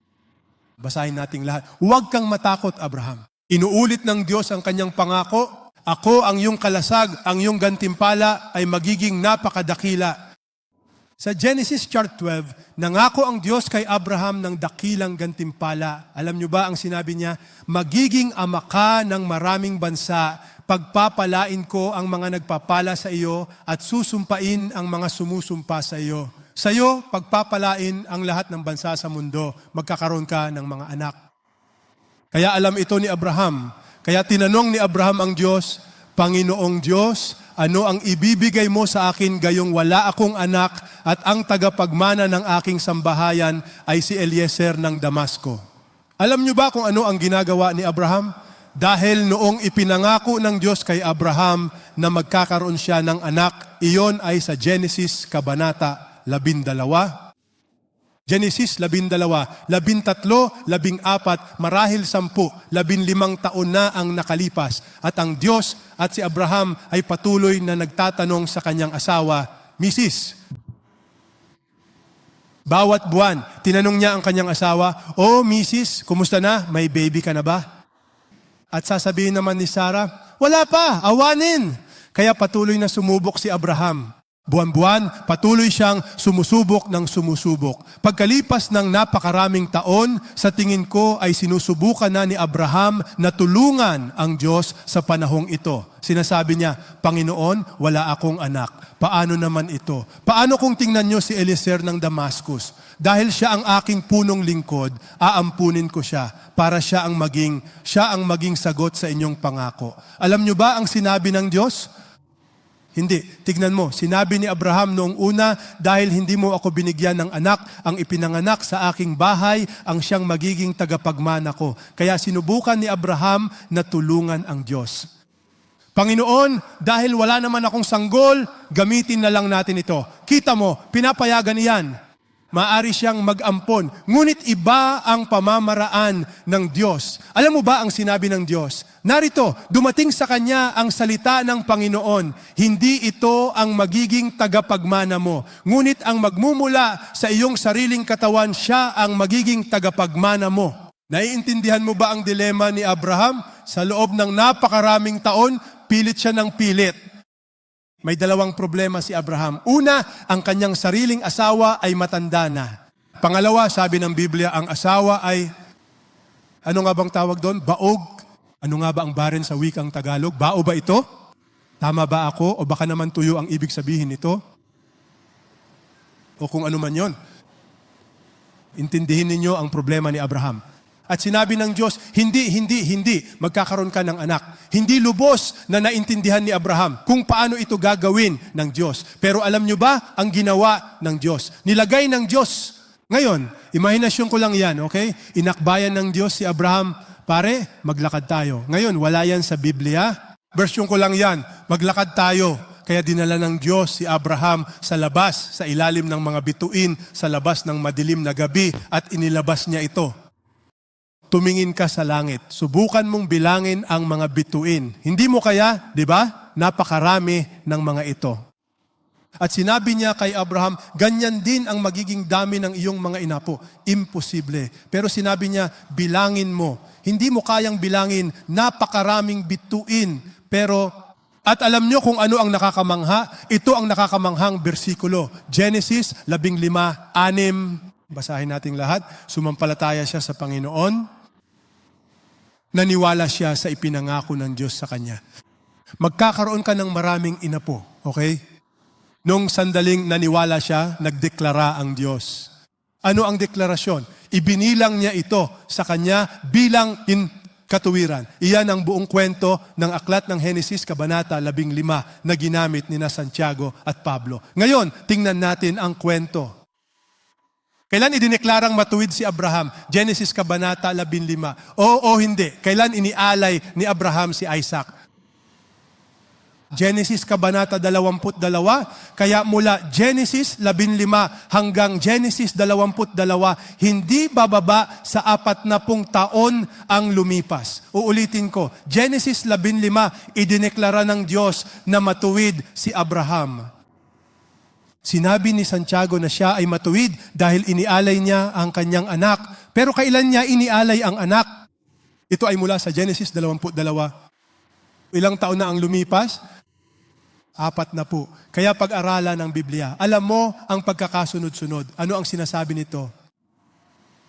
Basahin nating lahat. Huwag kang matakot, Abraham. Inuulit ng Diyos ang kanyang pangako. Ako ang iyong kalasag, ang iyong gantimpala ay magiging napakadakila. Sa Genesis chapter 12, nangako ang Diyos kay Abraham ng dakilang gantimpala. Alam niyo ba ang sinabi niya? Magiging ama ka ng maraming bansa, pagpapalain ko ang mga nagpapala sa iyo at susumpain ang mga sumusumpa sa iyo. Sa iyo, pagpapalain ang lahat ng bansa sa mundo, magkakaroon ka ng mga anak. Kaya alam ito ni Abraham. Kaya tinanong ni Abraham ang Diyos, Panginoong Diyos, ano ang ibibigay mo sa akin gayong wala akong anak at ang tagapagmana ng aking sambahayan ay si Eliezer ng Damasco? Alam niyo ba kung ano ang ginagawa ni Abraham? Dahil noong ipinangako ng Diyos kay Abraham na magkakaroon siya ng anak, iyon ay sa Genesis Kabanata 12. Genesis 12, 13, 14, marahil 10, 15 taon na ang nakalipas. At ang Diyos at si Abraham ay patuloy na nagtatanong sa kanyang asawa, Mrs. Bawat buwan, tinanong niya ang kanyang asawa, Mrs., kumusta na? May baby ka na ba? At sasabihin naman ni Sarah, wala pa, awanin. Kaya patuloy na sumubok si Abraham. Buwan-buwan, patuloy siyang sumusubok ng sumusubok. Pagkalipas ng napakaraming taon, sa tingin ko ay sinusubukan na ni Abraham na tulungan ang Diyos sa panahong ito. Sinasabi niya, Panginoon, wala akong anak. Paano naman ito? Paano kung tingnan niyo si Eliezer ng Damascus? Dahil siya ang aking punong lingkod, aampunin ko siya para siya ang maging sagot sa inyong pangako. Alam niyo ba ang sinabi ng Diyos? Hindi. Tignan mo, sinabi ni Abraham noong una, dahil hindi mo ako binigyan ng anak, ang ipinanganak sa aking bahay, ang siyang magiging tagapagmana ko. Kaya sinubukan ni Abraham na tulungan ang Diyos. Panginoon, dahil wala naman akong sanggol, gamitin na lang natin ito. Kita mo, pinapayagan iyan. Maari siyang mag-ampon. Ngunit iba ang pamamaraan ng Diyos. Alam mo ba ang sinabi ng Diyos? Narito, dumating sa Kanya ang salita ng Panginoon. Hindi ito ang magiging tagapagmana mo. Ngunit ang magmumula sa iyong sariling katawan, siya ang magiging tagapagmana mo. Naiintindihan mo ba ang dilema ni Abraham? Sa loob ng napakaraming taon, pilit siya ng pilit. May dalawang problema si Abraham. Una, ang kanyang sariling asawa ay matanda na. Pangalawa, sabi ng Biblia, ang asawa ay, ano nga bang tawag doon? Baog. Ano nga ba ang baren sa wikang Tagalog? Bao ba ito? Tama ba ako? O baka naman tuyo ang ibig sabihin nito? O kung ano man yon. Intindihin ninyo ang problema ni Abraham. At sinabi ng Diyos, hindi, magkakaroon ka ng anak. Hindi lubos na naintindihan ni Abraham kung paano ito gagawin ng Diyos. Pero alam nyo ba, ang ginawa ng Diyos? Nilagay ng Diyos. Ngayon, imahinasyon ko lang yan, okay? Inakbayan ng Diyos si Abraham, pare, maglakad tayo. Ngayon, wala yan sa Biblia. Version ko lang yan, maglakad tayo. Kaya dinala ng Diyos si Abraham sa labas, sa ilalim ng mga bituin, sa labas ng madilim na gabi, at inilabas niya ito. Tumingin ka sa langit. Subukan mong bilangin ang mga bituin. Hindi mo kaya, di ba? Napakarami ng mga ito. At sinabi niya kay Abraham, ganyan din ang magiging dami ng iyong mga inapo. Imposible. Pero sinabi niya, bilangin mo. Hindi mo kayang bilangin, napakaraming bituin. Pero, at alam niyo kung ano ang nakakamangha? Ito ang nakakamanghang bersikulo. Genesis 15:6. Basahin natin lahat. Sumampalataya siya sa Panginoon. Naniwala siya sa ipinangako ng Diyos sa kanya. Magkakaroon ka ng maraming inapo, okay? Nung sandaling naniwala siya, nagdeklara ang Diyos. Ano ang deklarasyon? Ibinilang niya ito sa kanya bilang katuwiran. Iyan ang buong kwento ng aklat ng Genesis, Kabanata 15 na ginamit ni Santiago at Pablo. Ngayon, tingnan natin ang kwento. Kailan idineklarang matuwid si Abraham? Genesis Kabanata 15. O hindi. Kailan inialay ni Abraham si Isaac? Genesis Kabanata 22. Kaya mula Genesis 15 hanggang Genesis 22, hindi bababa sa 40 taon ang lumipas. Uulitin ko, Genesis 15, idineklara ng Diyos na matuwid si Abraham. Sinabi ni Santiago na siya ay matuwid dahil inialay niya ang kanyang anak. Pero kailan niya inialay ang anak? Ito ay mula sa Genesis 22. Ilang taon na ang lumipas? 40. Kaya pag-aralan ng Biblia, alam mo ang pagkakasunod-sunod. Ano ang sinasabi nito?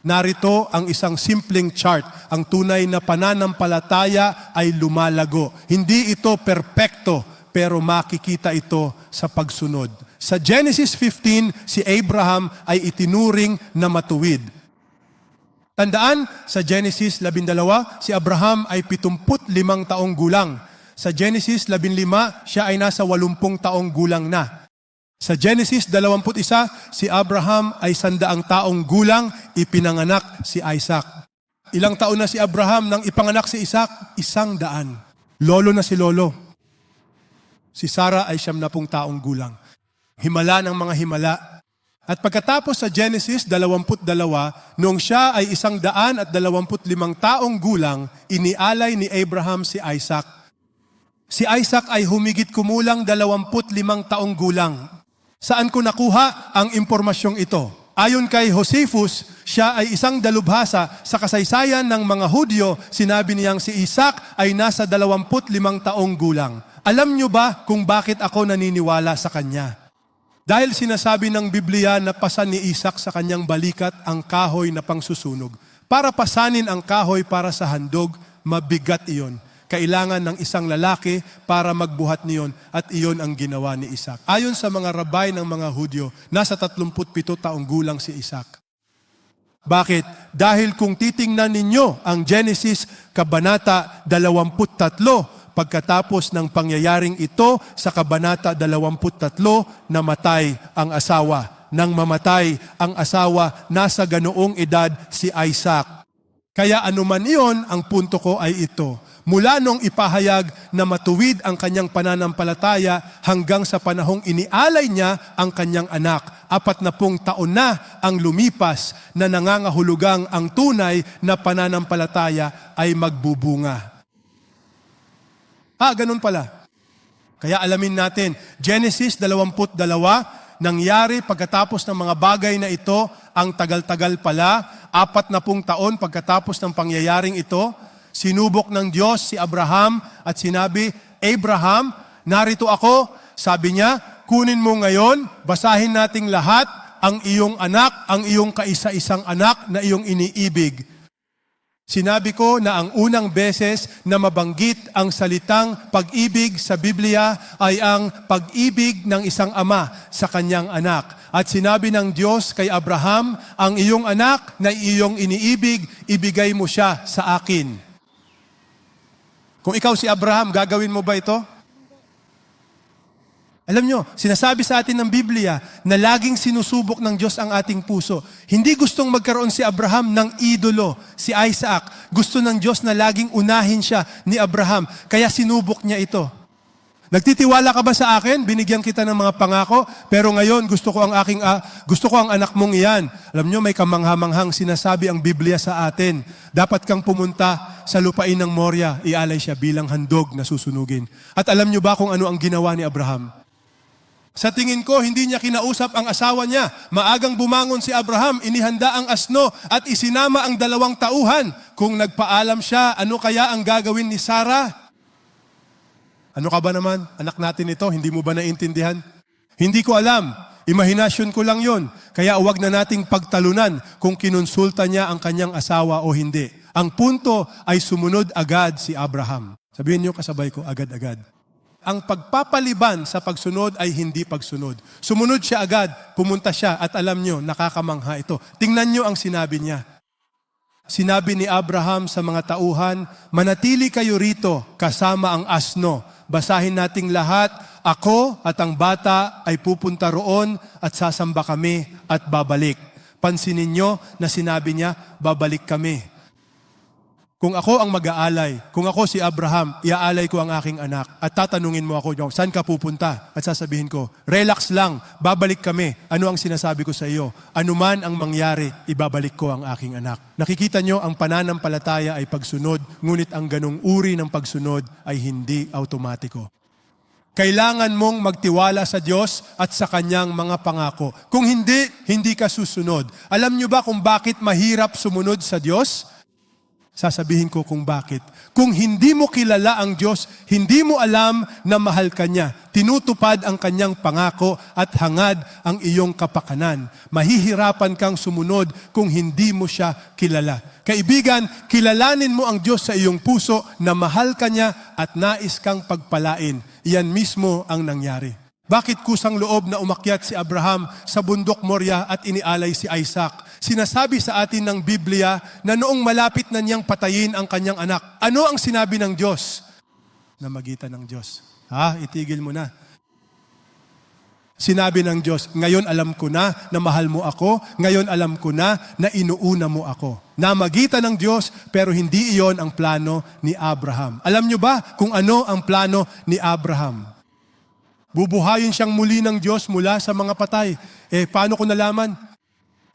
Narito ang isang simpleng chart. Ang tunay na pananampalataya ay lumalago. Hindi ito perpekto, pero makikita ito sa pagsunod. Sa Genesis 15, si Abraham ay itinuring na matuwid. Tandaan, sa Genesis 12, si Abraham ay 75 taong gulang. Sa Genesis 15, siya ay nasa 80 taong gulang na. Sa Genesis 21, si Abraham ay 100 taong gulang, ipinanganak si Isaac. Ilang taon na si Abraham nang ipanganak si Isaac? 100. Lolo na si lolo. Si Sarah ay 70 taong gulang. Himala ng mga himala. At pagkatapos sa Genesis 22, noong siya ay 125 taong gulang, inialay ni Abraham si Isaac. Si Isaac ay humigit kumulang 25 taong gulang. Saan ko nakuha ang impormasyong ito? Ayon kay Josephus, siya ay isang dalubhasa sa kasaysayan ng mga Hudyo. Sinabi niyang si Isaac ay nasa 25 taong gulang. Alam niyo ba kung bakit ako naniniwala sa kanya? Dahil sinasabi ng Biblia na pasan ni Isaac sa kanyang balikat ang kahoy na pangsusunog. Para pasanin ang kahoy para sa handog, mabigat iyon. Kailangan ng isang lalaki para magbuhat niyon at iyon ang ginawa ni Isaac. Ayon sa mga rabay ng mga Hudyo, nasa 37 taong gulang si Isaac. Bakit? Dahil kung titingnan ninyo ang Genesis Kabanata 23, pagkatapos ng pangyayaring ito sa Kabanata 23, namatay ang asawa. Nang mamatay ang asawa, nasa ganoong edad si Isaac. Kaya anuman iyon, ang punto ko ay ito. Mula nung ipahayag na matuwid ang kanyang pananampalataya hanggang sa panahong inialay niya ang kanyang anak, 40 taon na ang lumipas na nangangahulugang ang tunay na pananampalataya ay magbubunga. Ganun pala. Kaya alamin natin, Genesis 22, nangyari pagkatapos ng mga bagay na ito, ang tagal-tagal pala, 40 taon pagkatapos ng pangyayaring ito, sinubok ng Diyos si Abraham at sinabi, Abraham, narito ako. Sabi niya, kunin mo ngayon, basahin nating lahat ang iyong anak, ang iyong kaisa-isang anak na iyong iniibig. Sinabi ko na ang unang beses na mabanggit ang salitang pag-ibig sa Biblia ay ang pag-ibig ng isang ama sa kanyang anak. At sinabi ng Diyos kay Abraham, ang iyong anak na iyong iniibig, ibigay mo siya sa akin. Kung ikaw si Abraham, gagawin mo ba ito? Alam nyo, sinasabi sa atin ng Biblia na laging sinusubok ng Diyos ang ating puso. Hindi gustong magkaroon si Abraham ng idolo, si Isaac. Gusto ng Diyos na laging unahin siya ni Abraham. Kaya sinubok niya ito. Nagtitiwala ka ba sa akin? Binigyan kita ng mga pangako, pero ngayon gusto ko ang anak mong iyan. Alam nyo, may kamangha-manghang sinasabi ang Biblia sa atin. Dapat kang pumunta sa lupain ng Moria, ialay siya bilang handog na susunugin. At alam nyo ba kung ano ang ginawa ni Abraham? Sa tingin ko, hindi niya kinausap ang asawa niya. Maagang bumangon si Abraham, inihanda ang asno at isinama ang 2 tauhan. Kung nagpaalam siya, ano kaya ang gagawin ni Sarah? Ano ka ba naman? Anak natin ito, hindi mo ba naintindihan? Hindi ko alam. Imahinasyon ko lang yon. Kaya huwag na nating pagtalunan kung kinonsulta niya ang kanyang asawa o hindi. Ang punto ay sumunod agad si Abraham. Sabihin niyo kasabay ko, agad-agad. Ang pagpapaliban sa pagsunod ay hindi pagsunod. Sumunod siya agad, pumunta siya at alam nyo, nakakamangha ito. Tingnan nyo ang sinabi niya. Sinabi ni Abraham sa mga tauhan, manatili kayo rito kasama ang asno. Basahin nating lahat, ako at ang bata ay pupunta roon at sasamba kami at babalik. Pansinin nyo na sinabi niya, babalik kami. Kung ako ang mag-aalay, kung ako si Abraham, iaalay ko ang aking anak at tatanungin mo ako, saan ka pupunta? At sasabihin ko, relax lang, babalik kami. Ano ang sinasabi ko sa iyo? Ano man ang mangyari, ibabalik ko ang aking anak. Nakikita nyo, ang pananampalataya ay pagsunod, ngunit ang ganong uri ng pagsunod ay hindi automatiko. Kailangan mong magtiwala sa Diyos at sa Kanyang mga pangako. Kung hindi, hindi ka susunod. Alam nyo ba kung bakit mahirap sumunod sa Diyos? Sasabihin ko kung bakit. Kung hindi mo kilala ang Diyos, hindi mo alam na mahal ka niya. Tinutupad ang kanyang pangako at hangad ang iyong kapakanan. Mahihirapan kang sumunod kung hindi mo siya kilala. Kaibigan, kilalanin mo ang Diyos sa iyong puso na mahal ka niya at nais kang pagpalain. Iyan mismo ang nangyari. Bakit kusang loob na umakyat si Abraham sa bundok Moria at inialay si Isaac? Sinasabi sa atin ng Biblia na noong malapit na niyang patayin ang kanyang anak, ano ang sinabi ng Diyos? Namagitan ng Diyos. Itigil mo na. Sinabi ng Diyos, ngayon alam ko na mahal mo ako, ngayon alam ko na inuuna mo ako. Namagitan ng Diyos, pero hindi iyon ang plano ni Abraham. Alam niyo ba kung ano ang plano ni Abraham? Bubuhayin siyang muli ng Diyos mula sa mga patay. Paano ko nalaman?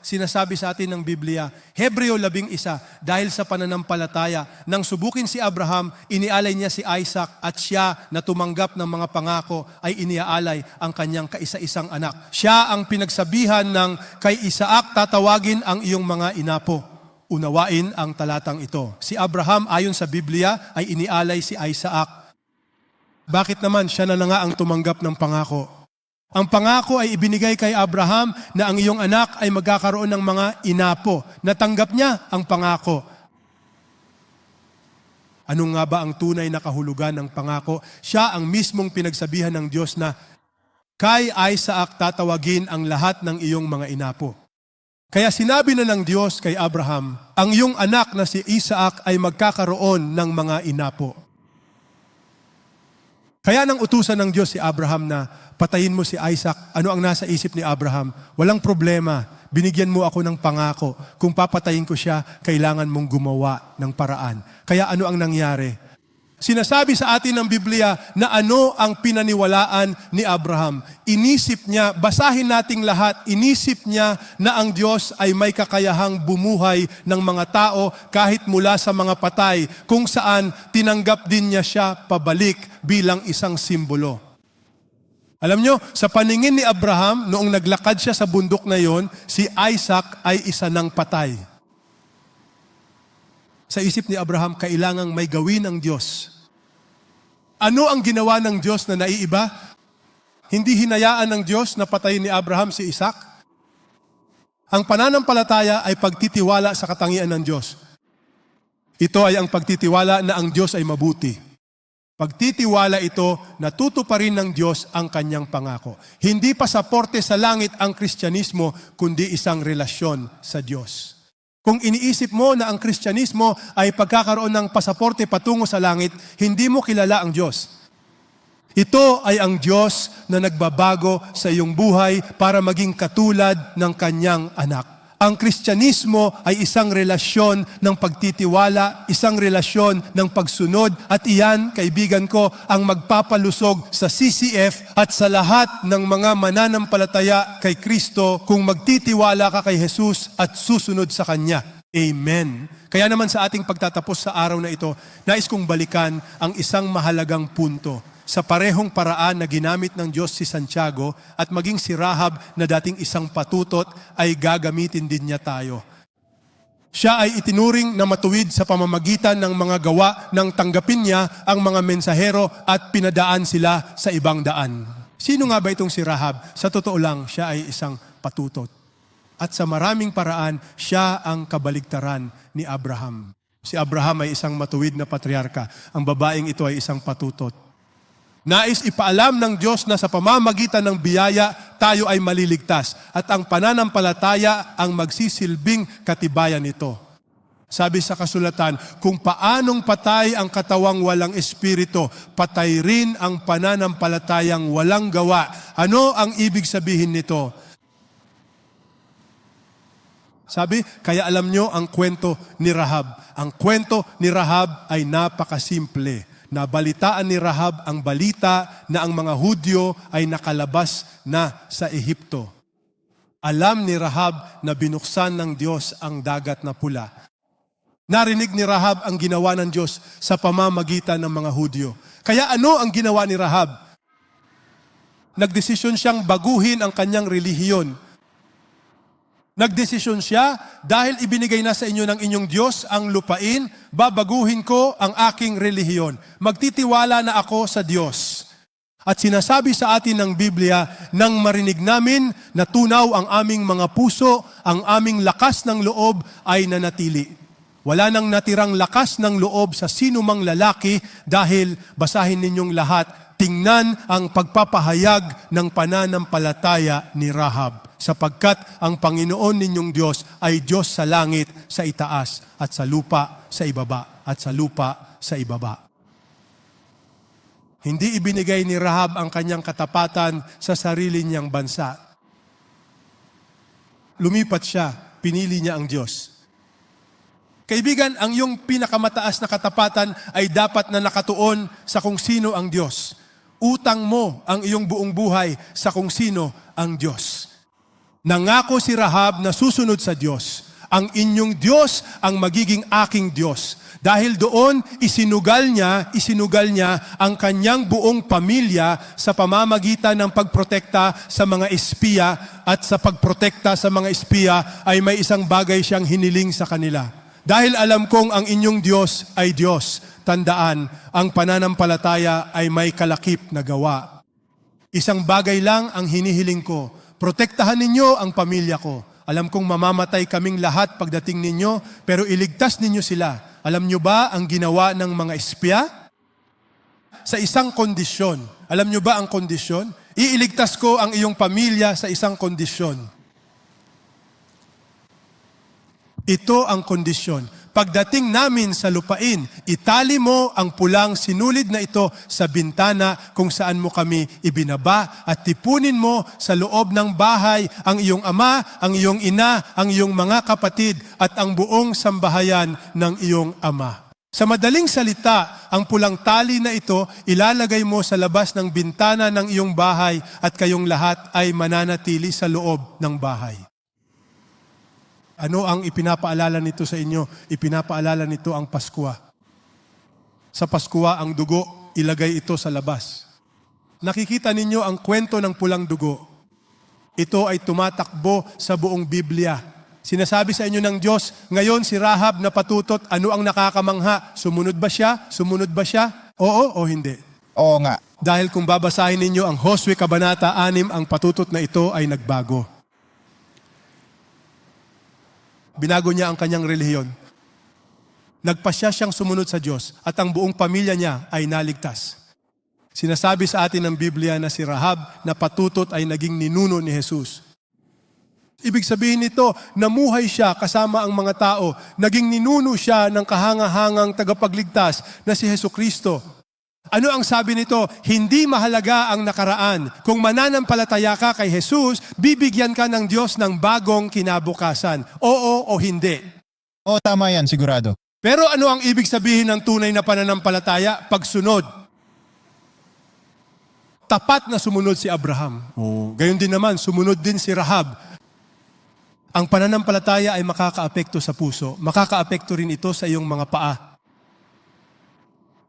Sinasabi sa atin ng Biblia, Hebreo 11, dahil sa pananampalataya, nang subukin si Abraham, inialay niya si Isaac at siya na tumanggap ng mga pangako ay iniaalay ang kanyang kaisa-isang anak. Siya ang pinagsabihan ng kay Isaac tatawagin ang iyong mga inapo. Unawain ang talatang ito. Si Abraham ayon sa Biblia ay inialay si Isaac. Bakit naman siya na nga ang tumanggap ng pangako? Ang pangako ay ibinigay kay Abraham na ang iyong anak ay magkakaroon ng mga inapo. Natanggap niya ang pangako. Ano nga ba ang tunay na kahulugan ng pangako? Siya ang mismong pinagsabihan ng Diyos na kay Isaac tatawagin ang lahat ng iyong mga inapo. Kaya sinabi na ng Diyos kay Abraham, ang iyong anak na si Isaac ay magkakaroon ng mga inapo. Kaya nang utusan ng Diyos si Abraham na patayin mo si Isaac, ano ang nasa isip ni Abraham? Walang problema, binigyan mo ako ng pangako. Kung papatayin ko siya, kailangan mong gumawa ng paraan. Kaya ano ang nangyari? Sinasabi sa atin ng Biblia na ano ang pinaniwalaan ni Abraham. Inisip niya, basahin nating lahat, inisip niya na ang Diyos ay may kakayahang bumuhay ng mga tao kahit mula sa mga patay, kung saan tinanggap din niya siya pabalik bilang isang simbolo. Alam nyo, sa paningin ni Abraham, noong naglakad siya sa bundok na yon, si Isaac ay isa ng patay. Sa isip ni Abraham, kailangang may gawin ang Diyos. Ano ang ginawa ng Diyos na naiiba? Hindi hinayaan ng Diyos na patayin ni Abraham si Isaac. Ang pananampalataya ay pagtitiwala sa katangian ng Diyos. Ito ay ang pagtitiwala na ang Diyos ay mabuti. Pagtitiwala ito, natutuparin ng Diyos ang kanyang pangako. Hindi pasaporte sa langit ang Kristyanismo, kundi isang relasyon sa Diyos. Kung iniisip mo na ang Kristyanismo ay pagkakaroon ng pasaporte patungo sa langit, hindi mo kilala ang Diyos. Ito ay ang Diyos na nagbabago sa iyong buhay para maging katulad ng kanyang anak. Ang Kristyanismo ay isang relasyon ng pagtitiwala, isang relasyon ng pagsunod, at iyan, kaibigan ko, ang magpapalusog sa CCF at sa lahat ng mga mananampalataya kay Kristo kung magtitiwala ka kay Jesus at susunod sa Kanya. Amen. Kaya naman sa ating pagtatapos sa araw na ito, nais kong balikan ang isang mahalagang punto. Sa parehong paraan na ginamit ng Diyos si Santiago at maging si Rahab na dating isang patutot, ay gagamitin din niya tayo. Siya ay itinuring na matuwid sa pamamagitan ng mga gawa nang tanggapin niya ang mga mensahero at pinadaan sila sa ibang daan. Sino nga ba itong si Rahab? Sa totoo lang, siya ay isang patutot. At sa maraming paraan, siya ang kabaligtaran ni Abraham. Si Abraham ay isang matuwid na patriarka. Ang babaeng ito ay isang patutot. Nais ipaalam ng Diyos na sa pamamagitan ng biyaya, tayo ay maliligtas. At ang pananampalataya ang magsisilbing katibayan nito. Sabi sa kasulatan, kung paanong patay ang katawang walang espiritu, patay rin ang pananampalatayang walang gawa. Ano ang ibig sabihin nito? Sabi, kaya alam nyo ang kwento ni Rahab. Ang kwento ni Rahab ay napakasimple. Nabalitaan ni Rahab ang balita na ang mga Hudyo ay nakalabas na sa Ehipto. Alam ni Rahab na binuksan ng Diyos ang dagat na pula. Narinig ni Rahab ang ginawa ng Diyos sa pamamagitan ng mga Hudyo. Kaya ano ang ginawa ni Rahab? Nagdesisyon siyang baguhin ang kanyang relihiyon. Nagdesisyon siya, dahil ibinigay na sa inyo ng inyong Diyos ang lupain, babaguhin ko ang aking relihiyon. Magtitiwala na ako sa Diyos. At sinasabi sa atin ng Biblia, nang marinig namin, natunaw ang aming mga puso, ang aming lakas ng loob ay nanatili. Wala nang natirang lakas ng loob sa sinumang lalaki dahil basahin ninyong lahat, tingnan ang pagpapahayag ng pananampalataya ni Rahab. Sapagkat ang Panginoon ninyong Diyos ay Diyos sa langit, sa itaas, at sa lupa, sa ibaba, at sa lupa, sa ibaba. Hindi ibinigay ni Rahab ang kanyang katapatan sa sarili niyang bansa. Lumipat siya, pinili niya ang Diyos. Kaibigan, ang iyong pinakamataas na katapatan ay dapat na nakatuon sa kung sino ang Diyos. Utang mo ang iyong buong buhay sa kung sino ang Diyos. Nangako si Rahab na susunod sa Diyos. Ang inyong Diyos ang magiging aking Diyos. Dahil doon, isinugal niya ang kanyang buong pamilya sa pamamagitan ng pagprotekta sa mga espiya, at sa pagprotekta sa mga espiya ay may isang bagay siyang hiniling sa kanila. Dahil alam kong ang inyong Diyos ay Diyos, tandaan, ang pananampalataya ay may kalakip na gawa. Isang bagay lang ang hinihiling ko, protektahan ninyo ang pamilya ko. Alam kong mamamatay kaming lahat pagdating ninyo, pero iligtas ninyo sila. Alam nyo ba ang ginawa ng mga espiya? Sa isang kondisyon. Alam nyo ba ang kondisyon? Iiligtas ko ang iyong pamilya sa isang kondisyon. Ito ang kondisyon. Pagdating namin sa lupain, itali mo ang pulang sinulid na ito sa bintana kung saan mo kami ibinaba, at tipunin mo sa loob ng bahay ang iyong ama, ang iyong ina, ang iyong mga kapatid at ang buong sambahayan ng iyong ama. Sa madaling salita, ang pulang tali na ito ilalagay mo sa labas ng bintana ng iyong bahay at kayong lahat ay mananatili sa loob ng bahay. Ano ang ipinapaalala nito sa inyo? Ipinapaalala nito ang Paskwa. Sa Paskwa, ang dugo, ilagay ito sa labas. Nakikita ninyo ang kwento ng pulang dugo. Ito ay tumatakbo sa buong Biblia. Sinasabi sa inyo ng Diyos, ngayon si Rahab na patutot, ano ang nakakamangha? Sumunod ba siya? Sumunod ba siya? Oo o hindi? Oo nga. Dahil kung babasahin ninyo ang Josue Kabanata 6, ang patutot na ito ay nagbago. Binago niya ang kanyang relihiyon. nagpasya siyang sumunod sa Diyos at ang buong pamilya niya ay naligtas. Sinasabi sa atin ng Biblia na si Rahab na patutot ay naging ninuno ni Jesus. Ibig sabihin nito, namuhay siya kasama ang mga tao, naging ninuno siya ng kahangahangang tagapagligtas na si Jesucristo. Ano ang sabi nito? Hindi mahalaga ang nakaraan. Kung mananampalataya ka kay Jesus, bibigyan ka ng Diyos ng bagong kinabukasan. Oo o hindi. Oo, tama yan, sigurado. Pero ano ang ibig sabihin ng tunay na pananampalataya? Pagsunod. Tapat na sumunod si Abraham. Gayon din naman, sumunod din si Rahab. Ang pananampalataya ay makakaapekto sa puso. Makakaapekto rin ito sa iyong mga paa.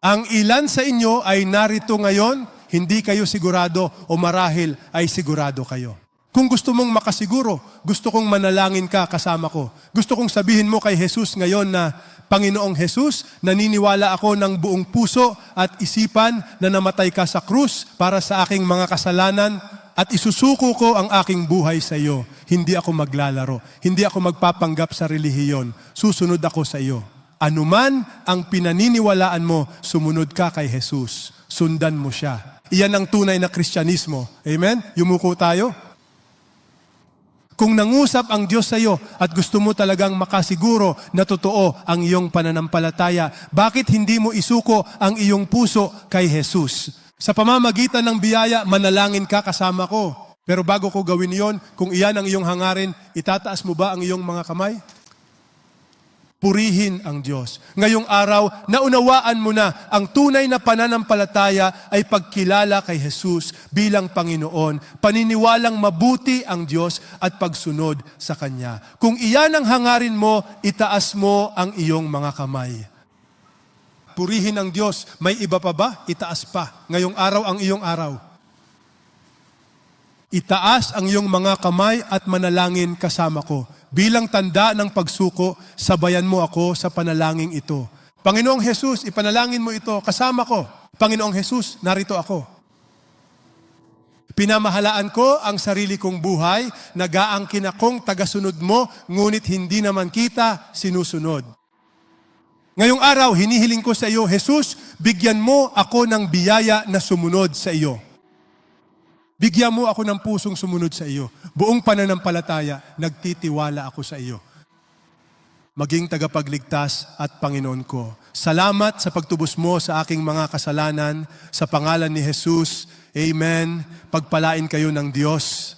Ang ilan sa inyo ay narito ngayon, hindi kayo sigurado o marahil ay sigurado kayo. Kung gusto mong makasiguro, gusto kong manalangin ka kasama ko. Gusto kong sabihin mo kay Jesus ngayon na, Panginoong Jesus, naniniwala ako ng buong puso at isipan na namatay ka sa krus para sa aking mga kasalanan at isusuko ko ang aking buhay sa iyo. Hindi ako maglalaro. Hindi ako magpapanggap sa relihiyon. Susunod ako sa iyo. Anuman ang pinaniniwalaan mo, sumunod ka kay Jesus. Sundan mo siya. Iyan ang tunay na Kristyanismo. Amen? Yumuko tayo. Kung nangusap ang Diyos sa iyo at gusto mo talagang makasiguro na totoo ang iyong pananampalataya, bakit hindi mo isuko ang iyong puso kay Jesus? Sa pamamagitan ng biyaya, manalangin ka kasama ko. Pero bago ko gawin yon, kung iyan ang iyong hangarin, itataas mo ba ang iyong mga kamay? Purihin ang Diyos. Ngayong araw, naunawaan mo na ang tunay na pananampalataya ay pagkilala kay Jesus bilang Panginoon, paniniwalang mabuti ang Diyos at pagsunod sa Kanya. Kung iyan ang hangarin mo, itaas mo ang iyong mga kamay. Purihin ang Diyos. May iba pa ba? Itaas pa. Ngayong araw ang iyong araw. Itaas ang iyong mga kamay at manalangin kasama ko. Bilang tanda ng pagsuko, sabayan mo ako sa panalangin ito. Panginoong Jesus, ipanalangin mo ito, kasama ko. Panginoong Jesus, narito ako. Pinamahalaan ko ang sarili kong buhay, nag-aangkin akong tagasunod mo, ngunit hindi naman kita sinusunod. Ngayong araw, hinihiling ko sa iyo, Jesus, bigyan mo ako ng biyaya na sumunod sa iyo. Bigyan mo ako ng pusong sumunod sa iyo. Buong pananampalataya, nagtitiwala ako sa iyo. Maging tagapagligtas at Panginoon ko. Salamat sa pagtubos mo sa aking mga kasalanan. Sa pangalan ni Jesus, Amen. Pagpalain kayo ng Diyos.